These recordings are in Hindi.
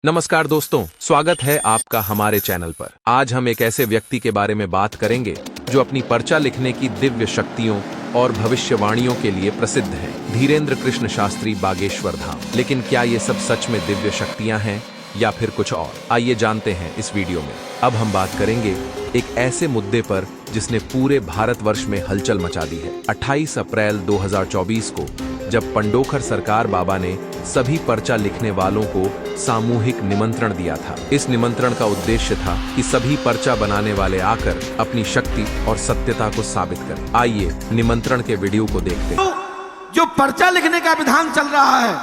नमस्कार दोस्तों, स्वागत है आपका हमारे चैनल पर। आज हम एक ऐसे व्यक्ति के बारे में बात करेंगे जो अपनी पर्चा लिखने की दिव्य शक्तियों और भविष्यवाणियों के लिए प्रसिद्ध है। धीरेन्द्र कृष्ण शास्त्री बागेश्वर धाम। लेकिन क्या ये सब सच में दिव्य शक्तियां हैं या फिर कुछ और? आइए जानते हैं इस वीडियो में। अब हम बात करेंगे एक ऐसे मुद्दे पर जिसने पूरे भारतवर्ष में हलचल मचा दी है। 28 अप्रैल 2024 को जब पंडोखर सरकार बाबा ने सभी पर्चा लिखने वालों को सामूहिक निमंत्रण दिया था। इस निमंत्रण का उद्देश्य था कि सभी पर्चा बनाने वाले आकर अपनी शक्ति और सत्यता को साबित करें। आइए निमंत्रण के वीडियो को देखते हैं। जो पर्चा लिखने का विधान चल रहा है,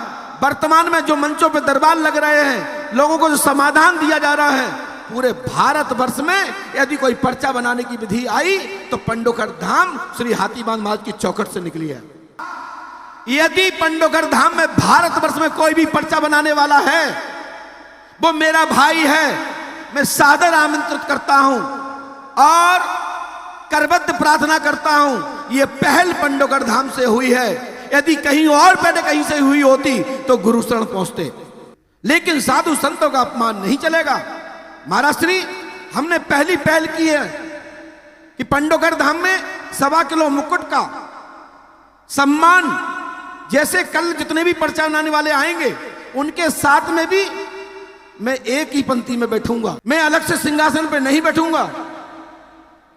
वर्तमान में जो मंचों पे दरबार लग रहे हैं, लोगों को जो समाधान दिया जा रहा है, पूरे भारतवर्ष में यदि कोई पर्चा बनाने की विधि आई तो पंडोखर धाम श्री हाथीबांध महाराज की चौखट से निकली है। यदि पंडोखर धाम में भारतवर्ष में कोई भी पर्चा बनाने वाला है, वो मेरा भाई है। मैं सादर आमंत्रित करता हूं और करबद्ध प्रार्थना करता हूं, ये पहल पंडोखर धाम से हुई है। यदि कहीं और पहले कहीं से हुई होती तो गुरु शरण पहुंचते, लेकिन साधु संतों का अपमान नहीं चलेगा। महाराज श्री, हमने पहली पहल की है कि पंडोखर धाम में 1.25 किलो मुकुट का सम्मान, जैसे कल जितने भी पर्चा बनाने वाले आएंगे उनके साथ में भी मैं एक ही पंक्ति में बैठूंगा। मैं अलग से सिंहासन पे नहीं बैठूंगा।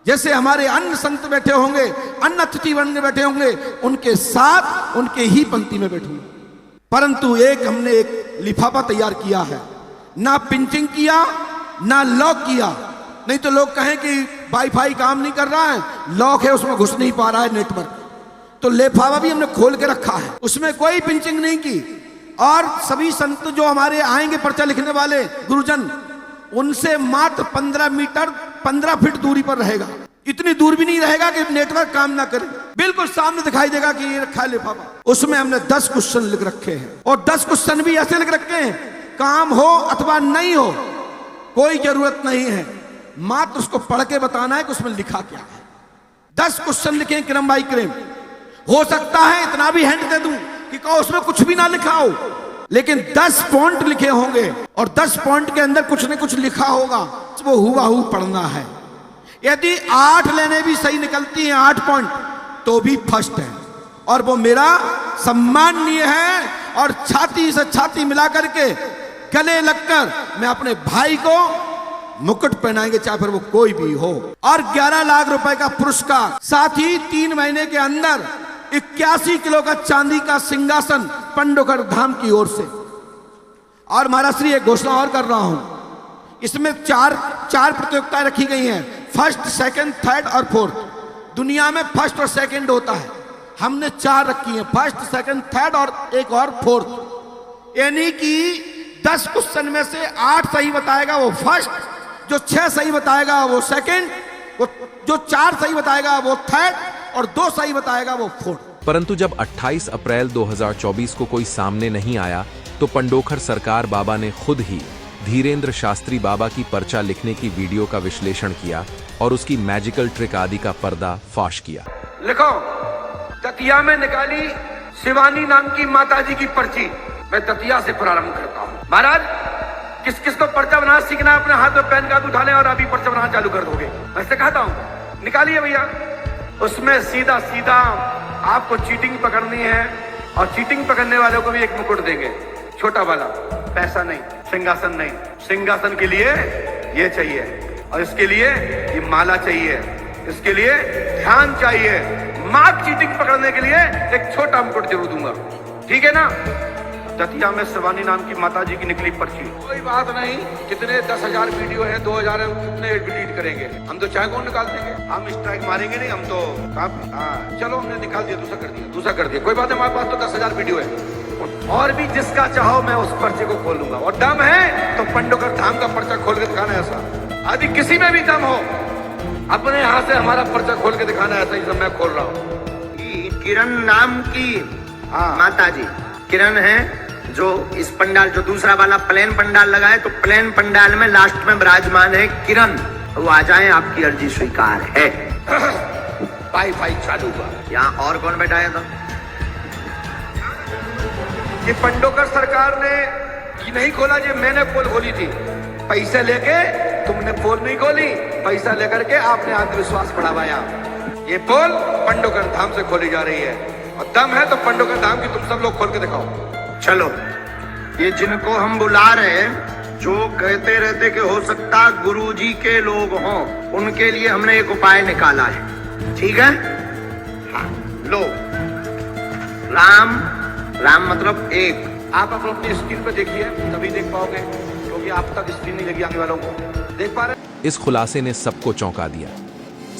जैसे हमारे अन्य संत बैठे होंगे, अन्य अतिथि वन में बैठे होंगे, उनके साथ उनके ही पंक्ति में बैठूंगा। परंतु हमने एक लिफाफा तैयार किया है, ना पिंचिंग किया ना लॉक किया। नहीं तो लोग कहें कि वाईफाई काम नहीं कर रहा है, लॉक है उसमें घुस नहीं पा रहा है नेटवर्क। तो लिफाफा भी हमने खोल के रखा है, उसमें कोई पिंचिंग नहीं की। और सभी संत जो हमारे आएंगे पर्चा लिखने वाले गुरुजन, उनसे मात्र 15 मीटर 15 फीट दूरी पर रहेगा। इतनी दूर भी नहीं रहेगा कि नेटवर्क काम ना करे। बिल्कुल सामने दिखाई देगा कि ये रखा है लिफाफा। उसमें हमने 10 क्वेश्चन लिख रखे हैं, और 10 क्वेश्चन भी ऐसे लिख रखे हैं, काम हो अथवा नहीं हो कोई जरूरत नहीं है, मात्र उसको पढ़ के बताना है कि उसमें लिखा क्या है। 10 क्वेश्चन लिखे क्रम बाई क्रम। हो सकता है इतना भी हिंट दे दूं कि कहो उसमें कुछ भी ना लिखा हो, लेकिन 10 पॉइंट लिखे होंगे और 10 पॉइंट के अंदर कुछ न कुछ लिखा होगा, वो हुबहू पढ़ना है। यदि 8 लेने भी सही निकलती हैं, 8 पॉइंट, तो भी फर्स्ट है और वो मेरा सम्माननीय है। और छाती से छाती मिला करके गले लगकर मैं अपने भाई को मुकुट पहनाएंगे, चाहे फिर वो कोई भी हो। और 11 लाख रुपए का पुरस्कार, साथ ही 3 महीने के अंदर 81 किलो का चांदी का सिंहासन पंडोखर धाम की ओर से। और महाराज श्री, एक घोषणा और कर रहा हूं, इसमें चार प्रतियोगिताएं रखी गई हैं, फर्स्ट, सेकंड, थर्ड और फोर्थ। दुनिया में फर्स्ट और सेकंड होता है, हमने 4 रखी हैं, फर्स्ट, सेकंड, थर्ड और एक और फोर्थ। यानी कि 10 क्वेश्चन में से 8 सही बताएगा वो फर्स्ट, जो 6 सही बताएगा वो सेकंड, वो जो 4 सही बताएगा वो थर्ड, और 2 सही बताएगा वो फोर्थ। परंतु जब 28 अप्रैल 2024 को कोई सामने नहीं आया तो पंडोखर सरकार बाबा ने खुद ही धीरेन्द्र शास्त्री बाबा की पर्चा लिखने की वीडियो का विश्लेषण किया और उसकी मैजिकल ट्रिक आदि का पर्दा फाश किया। लिखो, दतिया में निकाली शिवानी नाम की माताजी की पर्ची। मैं दतिया से प्रारंभ करता हूँ। महाराज, किस किस को पर्चा बनाना सीखना है, अपने हाथ में पेन कार्ड उठा लें और अभी पर्चा बनाना चालू कर दोगे। वैसे कहता हूँ, निकालिए भैया। उसमें सीधा सीधा आपको चीटिंग पकड़नी है, और चीटिंग पकड़ने वालों को भी एक मुकुट देंगे, छोटा वाला। पैसा नहीं, सिंहासन नहीं। सिंहासन के लिए ये चाहिए, और इसके लिए ये माला चाहिए, इसके लिए ध्यान चाहिए। मात्र चीटिंग पकड़ने के लिए एक छोटा मुकुट जरूर दूंगा, ठीक है ना। दतिया में शिवानी नाम की माताजी की निकली पर्ची। कोई बात नहीं, कितने 10,000 वीडियो है, 2,000 कितने डिलीट करेंगे, हम तो चाहे कौन निकाल देंगे, हम स्ट्राइक मारेंगे नहीं, हम तो चलो हमने निकाल दिया, दूसरा कर दिया, कोई बात है। हमारे पास तो 10,000 वीडियो है, और भी जिसका चाहो मैं उस पर्चे को खोल लूंगा। और दम है तो पंडोखर धाम का पर्चा खोल के दिखाना है ऐसा। यदि किसी में भी दम हो, अपने हाथ से हमारा पर्चा खोल के दिखाना है ऐसा ही सब मैं खोल रहा हूँ। किरण नाम की माताजी किरण है, जो इस पंडाल, जो दूसरा वाला प्लेन पंडाल लगा है, तो प्लेन पंडाल में लास्ट में विराजमान है किरण। वो आ जाए, आपकी अर्जी स्वीकार है। वाईफाई चालू हुआ। यहाँ और कौन बैठाया था? कि पंडोखर सरकार ने कि नहीं खोला, जी मैंने पोल खोली थी। पैसे लेके तुमने पोल नहीं खोली, पैसा लेकर के आपने आत्मविश्वास बढ़ावाया। ये पोल पंडोकर धाम से खोली जा रही है, और दम है तो पंडोकर धाम की तुम सब लोग खोल के दिखाओ। चलो, ये जिनको हम बुला रहे हैं, जो कहते रहते कि हो सकता गुरुजी के लोग हों, उनके लिए हमने एक उपाय निकाला है। ठीक है? हाँ, लो। राम, राम मतलब एक। आप अपनी स्क्रीन पर देखिए, तभी देख पाओगे, क्योंकि आप तक स्क्रीन नहीं लगी आने वालों को। देख पा रहे? इस खुलासे ने सबको चौंका दिया।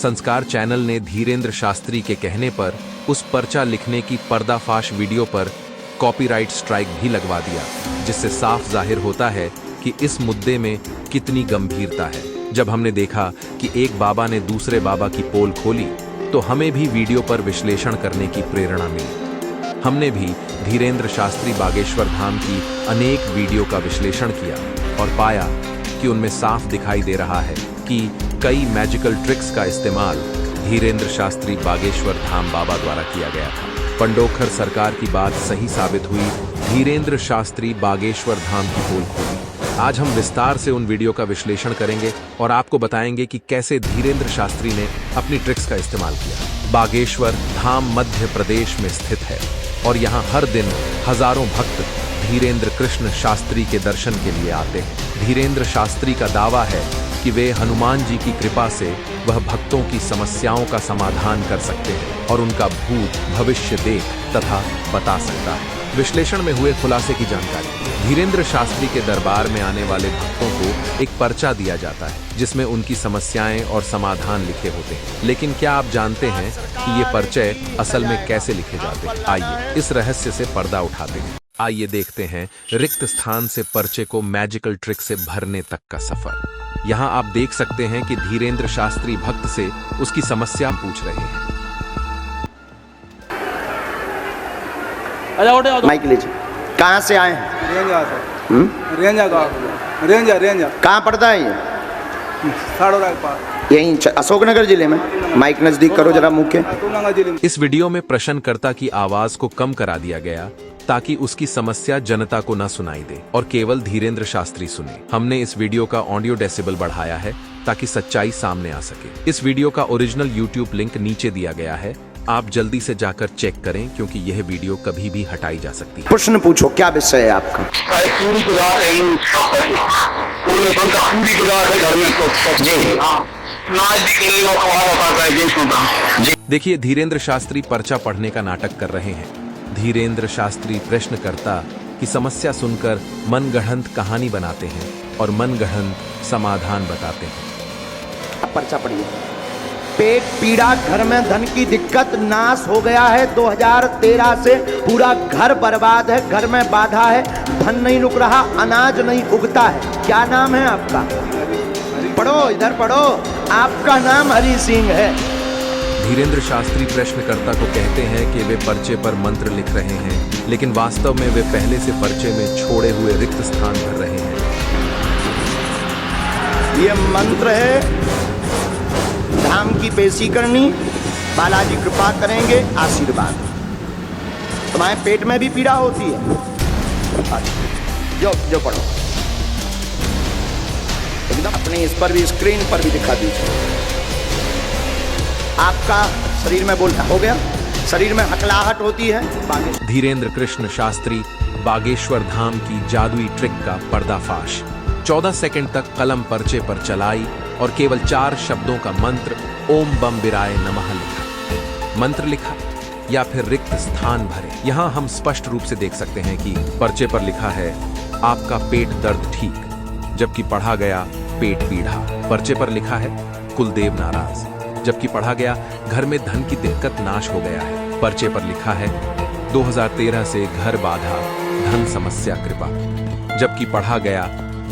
संस्कार चैनल ने धीरेंद्र शास्त्री के कहने पर उस पर्चा लिखने की पर्दाफाश वीडियो पर कॉपीराइट स्ट्राइक भी लगवा दिया, जिससे साफ जाहिर होता है कि इस मुद्दे में कितनी गंभीरता है। जब हमने देखा कि एक बाबा ने दूसरे बाबा की पोल खोली, तो हमें भी वीडियो पर विश्लेषण करने की प्रेरणा मिली। हमने भी धीरेंद्र शास्त्री बागेश्वर धाम की अनेक वीडियो का विश्लेषण किया और पाया कि उनमें साफ दिखाई दे रहा है कि कई मैजिकल ट्रिक्स का इस्तेमाल धीरेंद्र शास्त्री बागेश्वर धाम बाबा द्वारा किया गया था। पंडोखर सरकार की बात सही साबित हुई, धीरेंद्र शास्त्री बागेश्वर धाम की पोल खोली। आज हम विस्तार से उन वीडियो का विश्लेषण करेंगे और आपको बताएंगे कि कैसे धीरेंद्र शास्त्री ने अपनी ट्रिक्स का इस्तेमाल किया। बागेश्वर धाम मध्य प्रदेश में स्थित है और यहाँ हर दिन हजारों भक्त धीरेंद्र कृष्ण शास्त्री के दर्शन के लिए आते हैं। धीरेंद्र शास्त्री का दावा है कि वे हनुमान जी की कृपा से वह भक्तों की समस्याओं का समाधान कर सकते हैं और उनका भूत भविष्य देख तथा बता सकता है। विश्लेषण में हुए खुलासे की जानकारी। धीरेंद्र शास्त्री के दरबार में आने वाले भक्तों को एक पर्चा दिया जाता है, जिसमें उनकी समस्याएं और समाधान लिखे होते हैं। लेकिन क्या आप जानते हैं कि ये पर्चे असल में कैसे लिखे जाते हैं? आइए इस रहस्य से पर्दा उठाते हैं। आइए देखते हैं रिक्त स्थान से पर्चे को मैजिकल ट्रिक से भरने तक का सफर। यहाँ आप देख सकते हैं कि धीरेंद्र शास्त्री भक्त से उसकी समस्या पूछ रहे हैं। माइक लीजिए। कहाँ से आए हैं? रेंजा से। रेंजा गाँव। रेंजा कहाँ पड़ता है ये? साड़ोरा के पास। यहीं अशोकनगर जिले में। माइक नजदीक करो जरा मुंह के। इस वीडियो में प्रश्नकर्ता की आवाज को कम करा दिया गया ताकि उसकी समस्या जनता को न सुनाई दे और केवल धीरेंद्र शास्त्री सुने। हमने इस वीडियो का ऑडियो डेसिबल बढ़ाया है ताकि सच्चाई सामने आ सके। इस वीडियो का ओरिजिनल यूट्यूब लिंक नीचे दिया गया है, आप जल्दी से जाकर चेक करें क्योंकि यह वीडियो कभी भी हटाई जा सकती है। प्रश्न पूछो, क्या विषय है आपका? देखिए, धीरेंद्र शास्त्री पर्चा पढ़ने का नाटक कर रहे हैं। धीरेंद्र शास्त्री प्रश्नकर्ता की समस्या सुनकर मनगढ़ंत कहानी बनाते हैं और मनगढ़ंत समाधान बताते हैं। अब पर्चा पढ़िए। पेट पीड़ा, घर में धन की दिक्कत, नाश हो गया है 2013 से, पूरा घर बर्बाद है, घर में बाधा है, धन नहीं रुक रहा, अनाज नहीं उगता है। क्या नाम है आपका? पढ़ो, इधर पढ़ो। आपका नाम हरि सिंह है। धीरेंद्र शास्त्री प्रश्नकर्ता को कहते हैं कि वे पर्चे पर मंत्र लिख रहे हैं, लेकिन वास्तव में वे पहले से पर्चे में छोड़े हुए रिक्त स्थान भर रहे हैं। ये मंत्र है, धाम की पेशी करनी, बालाजी कृपा करेंगे, आशीर्वाद। तुम्हारे पेट में भी पीड़ा होती है? जो पढ़ो एकदम अपने इस पर भी, स्क्रीन पर भी दिखा दीजिए। आपका शरीर में बोलता हो गया, शरीर में हकलाहट होती है। धीरेंद्र कृष्ण शास्त्री बागेश्वर धाम की जादुई ट्रिक का पर्दाफाश। 14 सेकंड तक कलम पर्चे पर चलाई और केवल 4 शब्दों का मंत्र ओम बम बिराय नमः लिखा। मंत्र लिखा या फिर रिक्त स्थान भरे। यहाँ हम स्पष्ट रूप से देख सकते हैं कि पर्चे पर लिखा है आपका पेट दर्द ठीक, जबकि पढ़ा गया पेट पीड़ा। पर्चे पर लिखा है कुलदेव नाराज, जबकि पढ़ा गया घर में धन की दिक्कत नाश हो गया है। पर्चे पर लिखा है 2013 से घर बाधा, धन समस्या कृपा, जबकि पढ़ा गया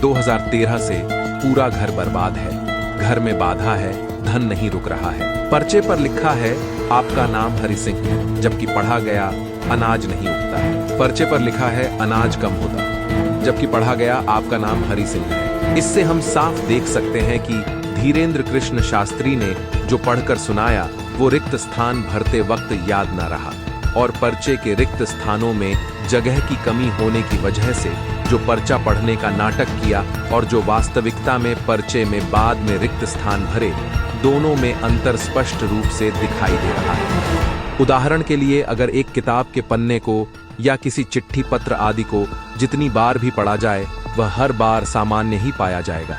2013 से पूरा घर बर्बाद है, घर में बाधा है, धन नहीं रुक रहा है। पर्चे पर लिखा है आपका नाम हरि सिंह है, जबकि पढ़ा गया अनाज नहीं उगता है। पर्चे पर लिखा है अनाज कम होता, जबकि पढ़ा गया आपका नाम हरि सिंह है। इससे हम साफ देख सकते हैं कि धीरेंद्र कृष्ण शास्त्री ने जो पढ़कर सुनाया वो रिक्त स्थान भरते वक्त याद न रहा और पर्चे के रिक्त स्थानों में जगह की कमी होने की वजह से जो पर्चा पढ़ने का नाटक किया और जो वास्तविकता में पर्चे में बाद में रिक्त स्थान भरे, दोनों में अंतर स्पष्ट रूप से दिखाई दे रहा है। उदाहरण के लिए अगर एक किताब के पन्ने को या किसी चिट्ठी पत्र आदि को जितनी बार भी पढ़ा जाए, वह हर बार सामान्य ही पाया जाएगा।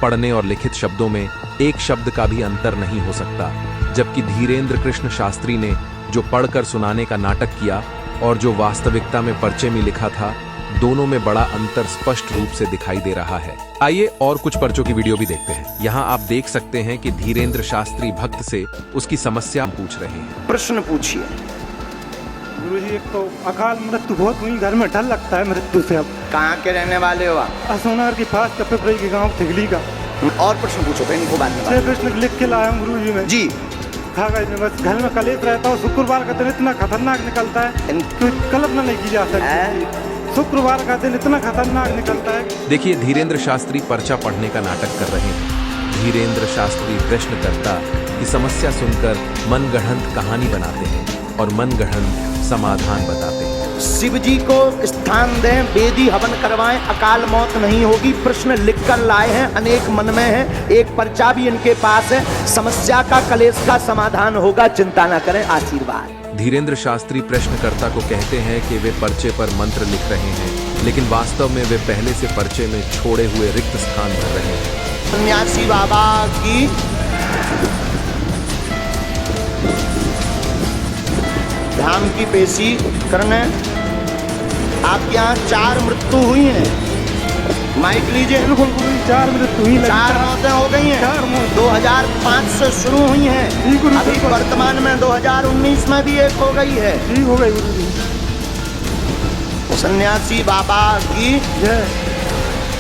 पढ़ने और लिखित शब्दों में एक शब्द का भी अंतर नहीं हो सकता, जबकि धीरेंद्र कृष्ण शास्त्री ने जो पढ़कर सुनाने का नाटक किया और जो वास्तविकता में पर्चे में लिखा था, दोनों में बड़ा अंतर स्पष्ट रूप से दिखाई दे रहा है। आइए और कुछ पर्चों की वीडियो भी देखते हैं। यहाँ आप देख सकते हैं कि धीरेंद्र शास्त्री भक्त से उसकी समस्या पूछ रहे हैं। प्रश्न पूछिए। गुरुजी, एक तो अकाल मृत्यु बहुत हुई, घर में डर लगता है मृत्यु से। अब कहाँ के रहने वाले हो आप? असोनगर के पास कपिपरई के गांव थिगली का। और प्रश्न पूछो, पहले को बाद में। छह प्रश्न लिख के लाया हूँ गुरुजी में जी। कागज में, बस घर में कलेश रहता है। शुक्रवार का दिन इतना खतरनाक निकलता है कि कल्पना नहीं की जा सकती। शुक्रवार का दिन इतना खतरनाक निकलता है। देखिए, धीरेंद्र शास्त्री पर्चा पढ़ने का नाटक कर रहे हैं। धीरेंद्र शास्त्री प्रश्नकर्ता की समस्या सुनकर मनगढ़ंत कहानी बनाते हैं और मनगढ़ंत समाधान बताते हैं। शिव जी को स्थान दें, वेदी हवन करवाएं, अकाल मौत नहीं होगी। प्रश्न लिखकर लाए हैं, अनेक मन में है, एक पर्चा भी इनके पास है। समस्या का, कलेश का समाधान होगा, चिंता न करें, आशीर्वाद। धीरेंद्र शास्त्री प्रश्नकर्ता को कहते हैं कि वे पर्चे पर मंत्र लिख रहे हैं, लेकिन वास्तव में वे पहले से पर्चे में छोड़े हुए रिक्त स्थान भर रहे हैं। सन्यासी बाबा की धाम की पेशी करने। आपके यहाँ 4 मृत्यु हुई हैं। माइक लीजिए। बिल्कुल गुरुजी, 4 मृत्यु हुई, 4 मौतें हो गई हैं। 4 मौत 2005 से शुरू हुई हैं। जी गुरु, अभी वर्तमान में 2019 में भी एक हो गई है। जी हो गई गुरुजी। सन्यासी बाबा की जय।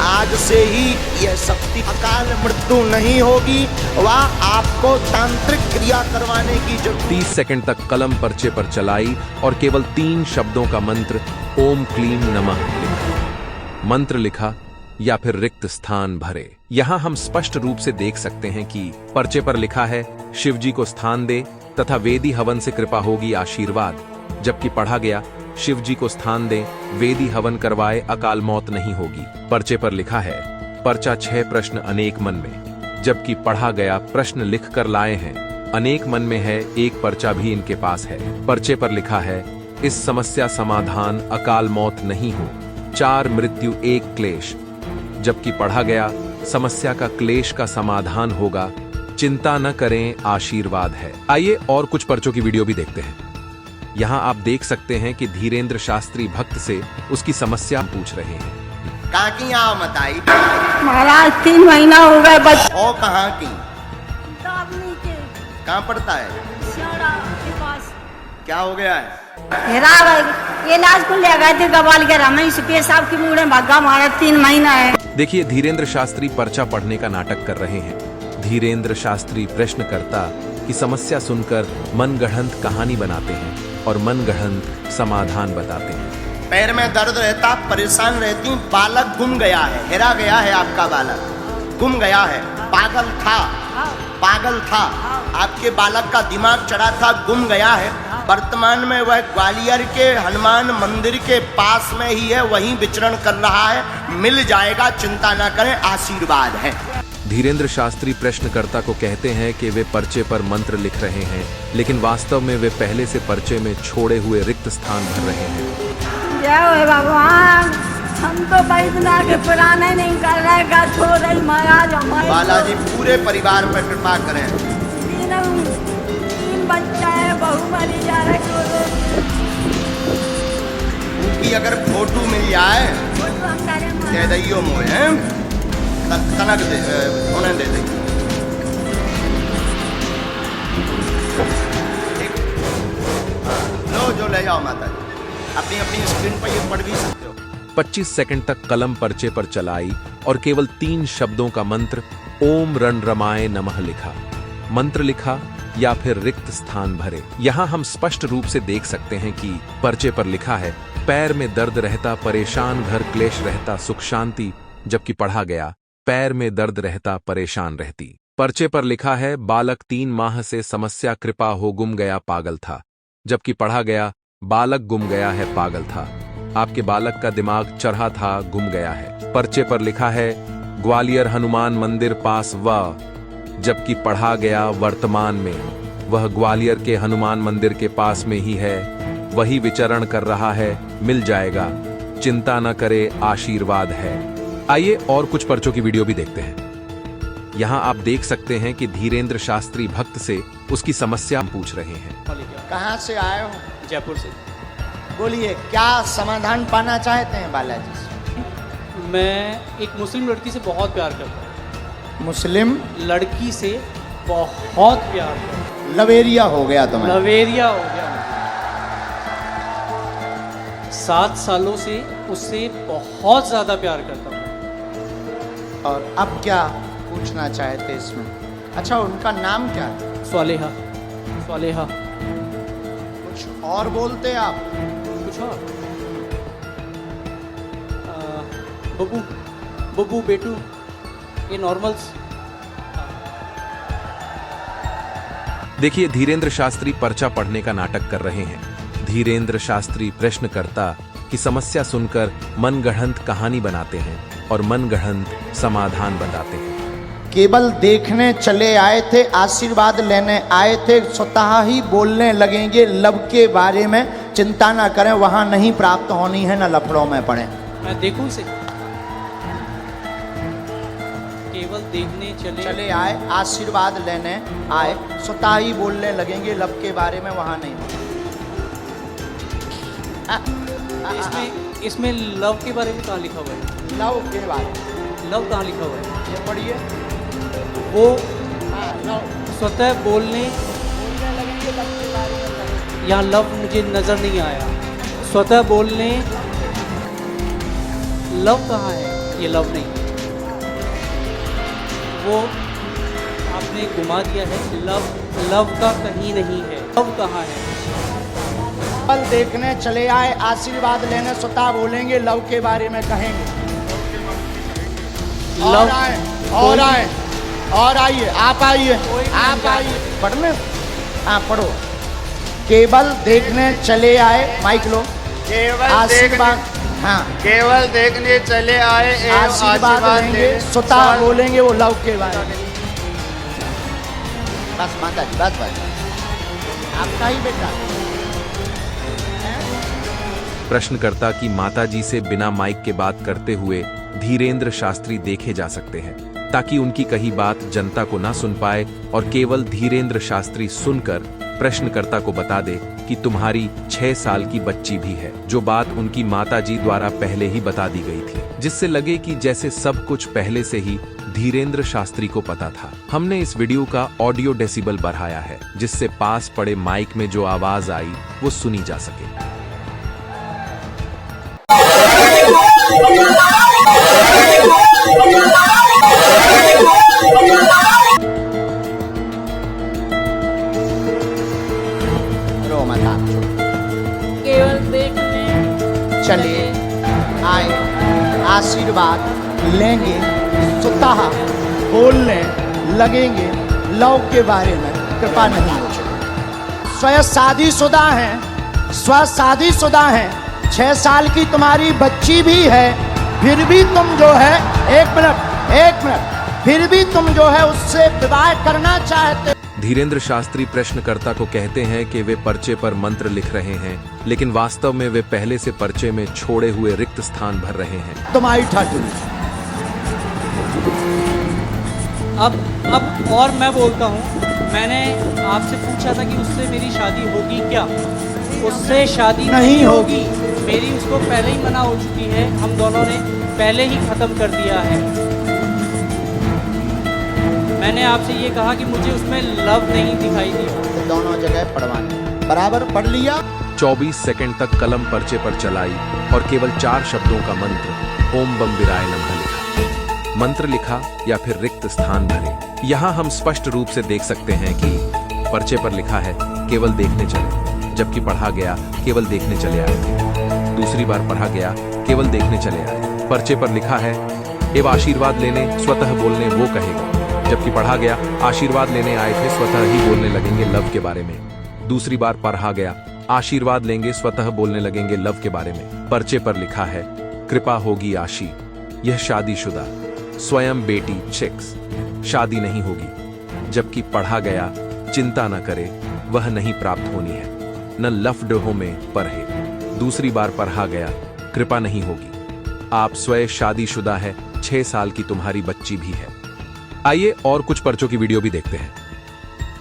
आज से ही यह शक्ति, अकाल मृत्यु नहीं होगी। वह आपको तांत्रिक क्रिया करवाने की जरूरत। 30 सेकंड तक कलम पर्चे पर चलाई और केवल 3 शब्दों का मंत्र ओम क्लीम नमः लिखा। मंत्र लिखा या फिर रिक्त स्थान भरे। यहाँ हम स्पष्ट रूप से देख सकते हैं कि पर्चे पर लिखा है शिव जी को स्थान दे तथा वेदी हवन से कृपा होगी, आशीर्वाद। जबकि पढ़ा गया शिव जी को स्थान दे, वेदी हवन करवाए, अकाल मौत नहीं होगी। पर्चे पर लिखा है पर्चा 6 प्रश्न अनेक मन में, जबकि पढ़ा गया प्रश्न लिख कर लाए हैं, अनेक मन में है, एक पर्चा भी इनके पास है। पर्चे पर लिखा है इस समस्या समाधान, अकाल मौत नहीं हो, 4 मृत्यु 1 क्लेश। जबकि पढ़ा गया समस्या का क्लेश का समाधान होगा, चिंता न करें, आशीर्वाद है। आइए और कुछ पर्चों की वीडियो भी देखते हैं। यहाँ आप देख सकते हैं कि धीरेंद्र शास्त्री भक्त से उसकी समस्या पूछ रहे हैं। कहाँ की आओ मत आई? महाराज 3 महीना हो गए बस। ओ कहाँ की? नीचे कहाँ पड़ता है? श्याड़ा के पास। क्या हो गया है? हेरा गए, ये इलाज को ले गए थे गवाल के रमेश से पेशाब की मुड़े भागा मारे। 3 महीना है। देखिए, धीरेंद्र शास्त्री पर्चा पढ़ने का नाटक कर रहे हैं। धीरेंद्र शास्त्री प्रश्नकर्ता की समस्या सुनकर मनगढ़ंत कहानी बनाते हैं और मनगढ़ंत समाधान बताते हैं। पैर में दर्द रहता, परेशान रहती, बालक गुम गया है, हेरा गया है आपका बालक, गुम गया है, पागल था, पागल था, आपके बालक का दिमाग चढ़ा था, गुम गया है। वर्तमान में वह ग्वालियर के हनुमान मंदिर के पास में ही है, वहीं विचरण कर रहा है, मिल जाएगा, चिंता ना करें, आशीर्वाद है। धीरेंद्र शास्त्री प्रश्नकर्ता को कहते हैं कि वे पर्चे पर मंत्र लिख रहे हैं, लेकिन वास्तव में वे पहले से पर्चे में छोड़े हुए रिक्त स्थान भर रहे हैं। जय हो भगवान, हम तो बैठना के पुराने नहीं कर रहे का छोड़ रही महाराज हमारे। बालाजी पूरे परिवार पर कृपा करें। 3 बच्चा है, बहू मरी जा रही। उनकी अगर फोटो मिल जाए दे दियो मोए, तनक दे उन्हें दे देंगे। लो जो ले जाओ माता जी, अपनी अपनी स्क्रीन पर ये पढ़ भी सकते हो। 25 सेकंड तक कलम पर्चे पर चलाई और केवल 3 शब्दों का मंत्र ओम रण रमाए नमः लिखा। मंत्र लिखा या फिर रिक्त स्थान भरे। यहाँ हम स्पष्ट रूप से देख सकते हैं कि पर्चे पर लिखा है पैर में दर्द रहता, परेशान घर क्लेश रहता, सुख शांति। जबकि पढ़ा गया पैर में दर्द रहता, परेशान रहती। पर्चे पर लिखा है बालक 3 माह से समस्या कृपा हो, गुम गया, पागल था। जबकि पढ़ा गया बालक गुम गया है, पागल था। आपके बालक का दिमाग चढ़ा था गुम गया है। पर्चे पर लिखा है ग्वालियर हनुमान मंदिर पास व, जबकि पढ़ा गया वर्तमान में वह ग्वालियर के हनुमान मंदिर के पास में ही है, वही विचरण कर रहा है, मिल जाएगा, चिंता न करे, आशीर्वाद है। आइए और कुछ पर्चों की वीडियो भी देखते हैं। यहाँ आप देख सकते हैं कि धीरेंद्र शास्त्री भक्त से उसकी समस्या पूछ रहे हैं। कहाँ से आए हो? जयपुर से। बोलिए, क्या समाधान पाना चाहते हैं बालाजी से? मैं एक मुस्लिम लड़की से बहुत प्यार करता हूँ। मुस्लिम लड़की से बहुत प्यार करता हूँ। लवेरिया हो गया तुम्हें। लवेरिया हो गया। 7 सालों से उससे बहुत ज्यादा प्यार करता हूँ। और अब क्या पूछना चाहते इसमें? अच्छा, उनका नाम क्या है? स्वालेहा। स्वालेहा। कुछ और बोलते आप? कुछ और? बब्बू, बब्बू, बेटू, ये नॉर्मल्स। देखिए, धीरेंद्र शास्त्री पर्चा पढ़ने का नाटक कर रहे हैं। धीरेंद्र शास्त्री प्रश्नकर्ता की समस्या सुनकर मनगढ़ंत कहानी बनाते हैं और मनगढ़ंत समाधान बताते हैं। केवल देखने चले आए थे, आशीर्वाद लेने आए थे, स्वतः ही बोलने लगेंगे लव के बारे में, चिंता ना करें, वहां नहीं प्राप्त होनी है, न लफड़ों में पड़े। मैं देखूं से केवल देखने चले आए, आशीर्वाद लेने आए, स्वतः ही बोलने लगेंगे लव के बारे में, वहां नहीं। इसमें लव के बारे में कहाँ लिखा हुआ है? लव के बारे में। लव कहाँ लिखा हुआ है? ये पढ़िए। वो लव स्वतः बोलने लगेंगे लव के बारे में। यहाँ लव मुझे नजर नहीं आया। स्वतः बोलने, लव कहाँ है? ये लव नहीं, वो आपने घुमा दिया है। लव का कहीं नहीं है। लव कहाँ है? कल देखने चले आए, आशीर्वाद लेने, स्वतः बोलेंगे लव के बारे में, कहेंगे। और आए, और आए, और आइए, आप आइए, आप आइए, पढ़ने। हाँ, पढ़ो। केवल देखने चले आए, माइक लो। आशीर्वाद, हाँ, केवल देखने चले आए, आशीर्वाद लेंगे, स्वतः बोलेंगे वो लव के बारे में। बस माता जी, बस बस, आपका ही बेटा। प्रश्नकर्ता की माताजी से बिना माइक के बात करते हुए धीरेंद्र शास्त्री देखे जा सकते हैं, ताकि उनकी कही बात जनता को ना सुन पाए और केवल धीरेंद्र शास्त्री सुनकर प्रश्नकर्ता को बता दे कि तुम्हारी 6 साल की बच्ची भी है, जो बात उनकी माताजी द्वारा पहले ही बता दी गई थी, जिससे लगे कि जैसे सब कुछ पहले से ही धीरेंद्र शास्त्री को पता था। हमने इस वीडियो का ऑडियो डेसिबल बढ़ाया है, जिससे पास पड़े माइक में जो आवाज आई वो सुनी जा सके। केवल देखने चले आए, आशीर्वाद लेंगे, स्वतः बोलने लगेंगे लव के बारे में, कृपा नहीं हो जाए। स्वयं शादीशुदा हैं, स्व शादीशुदा हैं, 6 साल की तुम्हारी बच्ची भी है, फिर भी तुम जो है, एक मिनट, फिर भी तुम जो है उससे विवाह करना चाहते। धीरेंद्र शास्त्री प्रश्नकर्ता को कहते हैं कि वे पर्चे पर मंत्र लिख रहे हैं, लेकिन वास्तव में वे पहले से पर्चे में छोड़े हुए रिक्त स्थान भर रहे हैं। तुम्हारी ठाकुर। अब और मैं बोलता हूँ, मैंने आपसे पूछा था कि उससे मेरी शादी होगी क्या? उससे शादी नहीं होगी। मेरी उसको पहले ही मना हो चुकी है, हम दोनों ने पहले ही खत्म कर दिया है। मैंने आपसे ये कहा कि मुझे उसमें लव नहीं दिखाई दिया। दोनों जगह पढ़वाने, बराबर पढ़ लिया। 24 सेकंड तक कलम पर्चे पर चलाई और केवल 4 शब्दों का मंत्र ओम बम बिराय नमः लिखा। मंत्र लिखा या फिर रिक्त स्थान भरे। यहाँ हम स्पष्ट रूप से देख सकते हैं कि पर्चे पर लिखा है केवल देखने चले, जबकि पढ़ा गया केवल देखने चले आए थे। दूसरी बार पढ़ा गया केवल देखने चले आए। पर्चे पर लिखा है एवं आशीर्वाद लेने स्वतः बोलने वो कहेगा, जबकि पढ़ा गया आशीर्वाद लेने आए थे, स्वतः ही बोलने लगेंगे लव के बारे में। दूसरी बार पढ़ा गया आशीर्वाद लेंगे, स्वतः बोलने लगेंगे लव के बारे में। पर्चे पर लिखा है कृपा होगी आशी, यह शादीशुदा, स्वयं बेटी चिक्स, शादी नहीं होगी। जबकि पढ़ा गया चिंता न करे, वह नहीं प्राप्त होनी है, न लफडों में पर है। दूसरी बार पढ़ा गया कृपा नहीं होगी, आप स्वयं शादीशुदा है, 6 साल की तुम्हारी बच्ची भी है। आइए और कुछ पर्चों की वीडियो भी देखते हैं।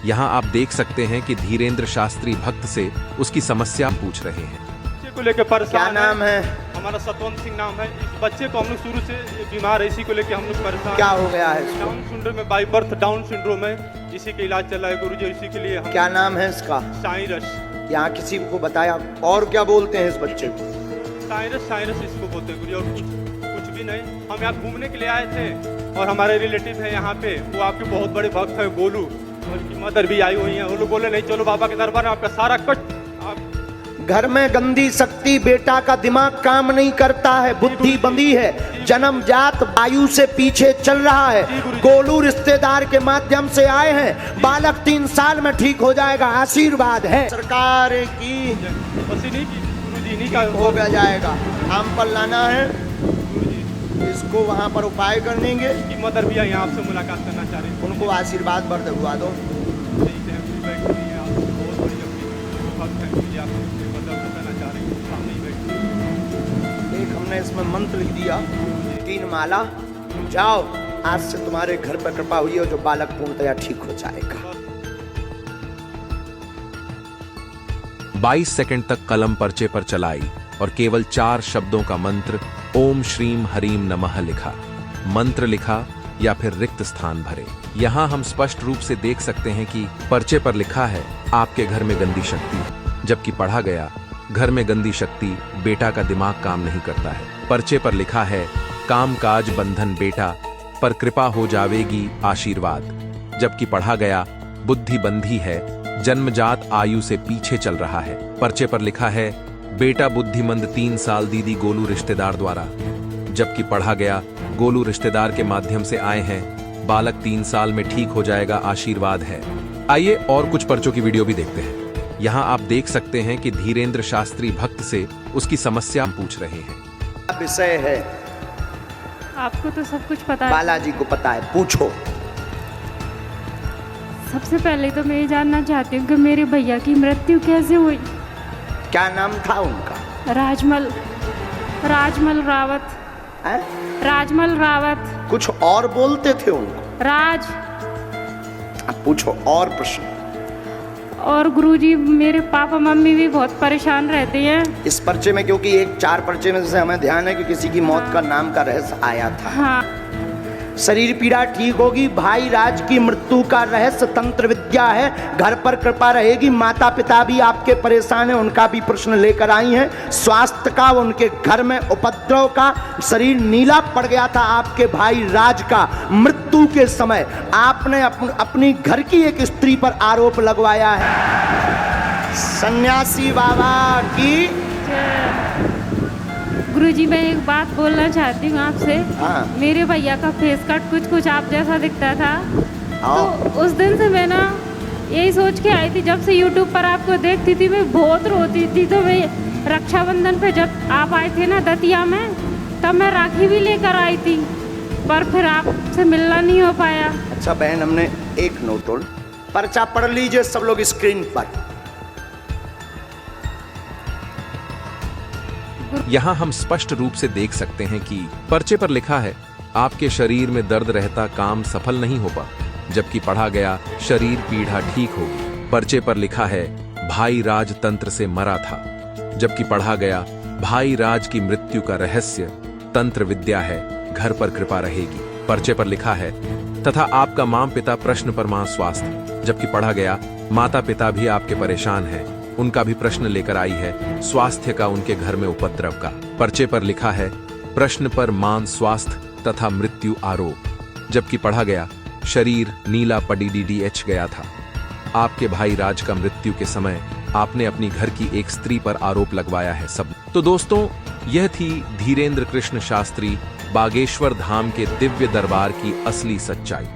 यहाँ आप देख सकते हैं कि धीरेंद्र शास्त्री भक्त से उसकी समस्या पूछ रहे हैं। बच्चे को लेकर क्या परेशान नाम है? हमारा सतवंत सिंह नाम है। इस बच्चे को हम लोग शुरू से बीमार है, इसी को लेकर हम लोग परेशान। क्या हो गया है इसको? डाउन सिंड्रोम में, बाई बर्थ डाउन सिंड्रोम है, इसी के इलाज चल रहा है गुरुजी। इसी के लिए हम क्या नाम है इसका? साइरस। यहाँ किसी को बताया? और क्या बोलते हैं इस बच्चे को? साइरस इसको बोलते हैं गुरुजी, और कुछ भी नहीं। हम यहाँ घूमने के लिए आए थे और हमारे रिलेटिव है यहाँ पे, वो आपके बहुत बड़े भक्त है गोलू, और उनकी मदर भी आई हुई है। वो लोग बोले नहीं चलो बाबा के दरबार में, आपका सारा कष्ट। घर में गंदी शक्ति, बेटा का दिमाग काम नहीं करता है, बुद्धि बंदी है, जन्मजात वायु से पीछे चल रहा है। गोलू रिश्तेदार के माध्यम से आए हैं, बालक 3 साल में ठीक हो जाएगा, आशीर्वाद है सरकार की। बस नहीं की गुरुजी, नहीं का हो गया जाएगा। हम पर लाना है, इसको वहाँ पर उपाय कर देंगे। की मदर भी यहाँ आपसे मुलाकात करना चाह रहे हैं, उनको आशीर्वाद बरदुआ दो। एक हमने इसमें मंत्र लिख दिया, 3 माला। जाओ, आज से तुम्हारे घर पर कृपा हुई है, जो बालक पूर्णतया ठीक हो जाएगा। 22 सेकंड तक कलम पर्चे पर चलाई और केवल 4 शब्दों का मंत्र ओम श्रीम हरीम नमः लिखा। मंत्र लिखा या फिर रिक्त स्थान भरे। यहाँ हम स्पष्ट रूप से देख सकते हैं कि पर्चे पर लिखा है आपके घर में गंदी शक्ति, जबकि पढ़ा गया घर में गंदी शक्ति, बेटा का दिमाग काम नहीं करता है। पर्चे पर लिखा है काम काज बंधन बेटा पर कृपा हो जावेगी आशीर्वाद, जबकि पढ़ा गया बुद्धि बंधी है, जन्मजात आयु से पीछे चल रहा है। पर्चे पर लिखा है बेटा बुद्धिमंद 3 साल दीदी गोलू रिश्तेदार द्वारा, जबकि पढ़ा गया गोलू रिश्तेदार के माध्यम से आए हैं, बालक 3 साल में ठीक हो जाएगा, आशीर्वाद है। आइए और कुछ पर्चों की वीडियो भी देखते हैं। यहाँ आप देख सकते हैं कि धीरेंद्र शास्त्री भक्त से उसकी समस्या पूछ रहे हैं। विषय है, आपको तो सब कुछ पता है। बालाजी को पता है, पूछो। सबसे पहले तो मैं ये जानना चाहती हूँ कि मेरे भैया की मृत्यु कैसे हुई? क्या नाम था उनका? राजमल रावत है? राजमल रावत। कुछ और बोलते थे उनको? राज। अब पूछो और प्रश्न। और गुरुजी मेरे पापा मम्मी भी बहुत परेशान रहते हैं इस पर्चे में, क्योंकि 4 पर्चे में से हमें ध्यान है कि किसी की मौत का नाम का रहस्य आया था। हाँ। शरीर पीड़ा ठीक होगी। भाई राज की मृत्यु का रहस्य तंत्र विद्या है, घर पर कृपा रहेगी। माता पिता भी आपके परेशान हैं, उनका भी प्रश्न लेकर आई हैं। स्वास्थ्य का, उनके घर में उपद्रव का, शरीर नीला पड़ गया था आपके भाई राज का। मृत्यु के समय आपने अपनी घर की एक स्त्री पर आरोप लगवाया है। सन्यासी बाबा की। गुरुजी मैं एक बात बोलना चाहती हूँ आपसे। हाँ। मेरे भैया का फेस कट कुछ आप जैसा दिखता था। तो उस दिन से मैं ना यही सोच के आई थी, जब से यूट्यूब पर आपको देखती थी मैं बहुत रोती थी। तो मैं रक्षाबंधन पे जब आप आए थे ना दतिया में, तब मैं राखी भी लेकर आई थी, पर फिर आपसे मिलना नहीं हो पाया। अच्छा बहन, हमने एक नोट पर्चा पढ़ लीजिए सब लोग स्क्रीन पर। यहाँ हम स्पष्ट रूप से देख सकते हैं कि पर्चे पर लिखा है आपके शरीर में दर्द रहता, काम सफल नहीं हो पा, जबकि पढ़ा गया शरीर पीड़ा ठीक होगी। पर्चे पर लिखा है भाई राज तंत्र से मरा था, जबकि पढ़ा गया भाई राज की मृत्यु का रहस्य तंत्र विद्या है, घर पर कृपा रहेगी। पर्चे पर लिखा है तथा आपका मां पिता प्रश्न पर मां स्वास्थ्य, जबकि पढ़ा गया माता पिता भी आपके परेशान हैं, उनका भी प्रश्न लेकर आई है, स्वास्थ्य का, उनके घर में उपद्रव का। पर्चे पर लिखा है प्रश्न पर मान स्वास्थ्य तथा मृत्यु आरोप, जबकि पढ़ा गया शरीर नीला पडीडीएच गया था। आपके भाई राज का मृत्यु के समय आपने अपनी घर की एक स्त्री पर आरोप लगवाया है। सब तो दोस्तों, यह थी धीरेंद्र कृष्ण शास्त्री बागेश्वर धाम के दिव्य दरबार की असली सच्चाई।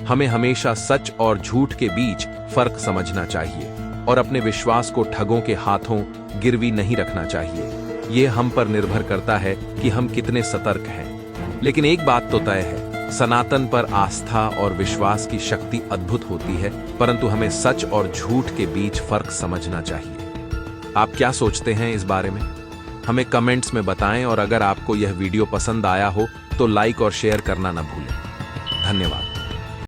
हमें हमेशा सच और झूठ के बीच फर्क समझना चाहिए। और अपने विश्वास को ठगों के हाथों गिरवी नहीं रखना चाहिए। ये हम पर निर्भर करता है कि हम कितने सतर्क हैं। लेकिन एक बात तो तय है, सनातन पर आस्था और विश्वास की शक्ति अद्भुत होती है, परंतु हमें सच और झूठ के बीच फर्क समझना चाहिए। आप क्या सोचते हैं इस बारे में? हमें कमेंट्स में बताएं और अगर आपको यह वीडियो पसंद आया हो तो लाइक और शेयर करना न भूलें। धन्यवाद।